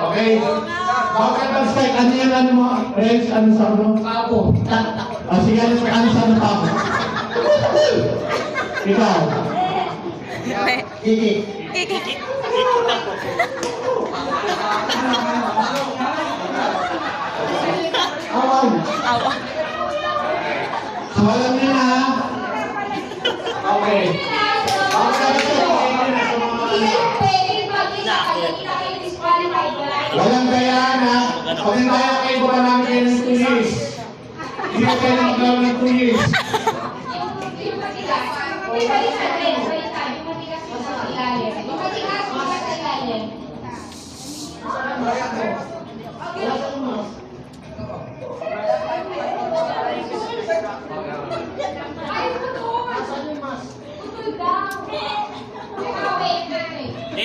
Okay. Bakit ang strike? Ano yan? Ano mo? Reds? Ano sa ano? Pabo. Sige, ano sa ano pabo? Ikaw. Kiki. Kiki. Awan. Awa. So, alam niyo na, ha? Okay. Walang gayaan, ha? Pag nandaya kayo, baka namin kayo ng 2 years. Hindi ko kayo naglaw ng 2 years.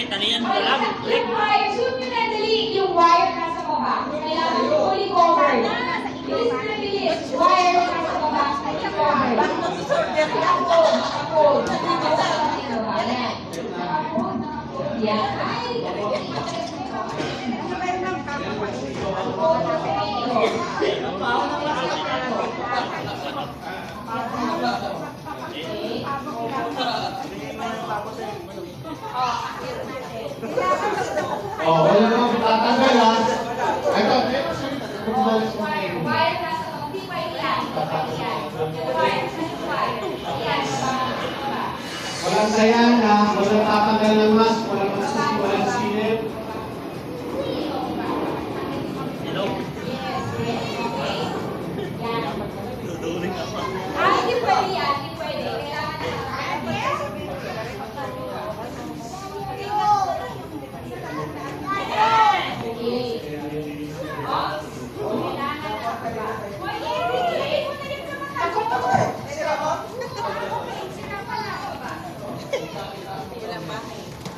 Talian mo lang. Yung wire, shoot nyo na dali. Yung wire nasa baba. Kailangan yung fully covered. Bilis na bilis. Wire nasa baba. Fully covered. Ako. Yan. Oh, wala naman tatanggal, ha? Ito, Wire nasa baba. Hindi pa yan. Wire nasa wire. Yan. walang sayan, ha? Walang tatanggal ng mask, walang masisi, walang silip. Hindi pwede yan. Hindi pwede.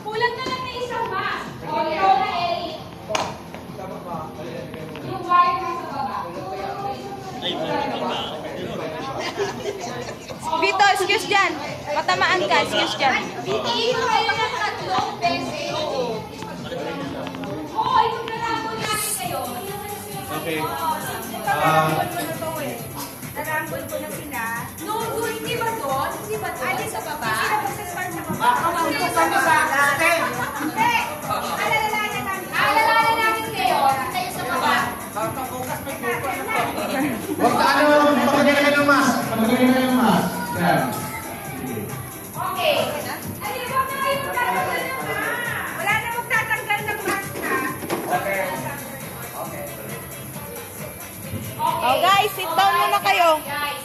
Kulang na lang na isang mask. O, ikaw na, Eric. Yung wire nasa baba. Vito, excuse dyan. Matamaan ka, excuse dyan. Iyon kayo ng 3 beses. Oo, ipaglalambol namin kayo. Okay. Narambol ko na sila. No, hindi ba doon? Hindi ba doon? Sa baba? Baka mautos kami sa atin. Hindi! Alalahanan namin kayo. Kayo sa baba. Huwag ka ano, pagkagay kayo ng mask. Pagkagay kayo ng mask. Yan. Okay. Ano ba na kayo magtatanggal ng mask? Wala na magtatanggal ng mask na. Oh guys, sit down muna kayo. Guys,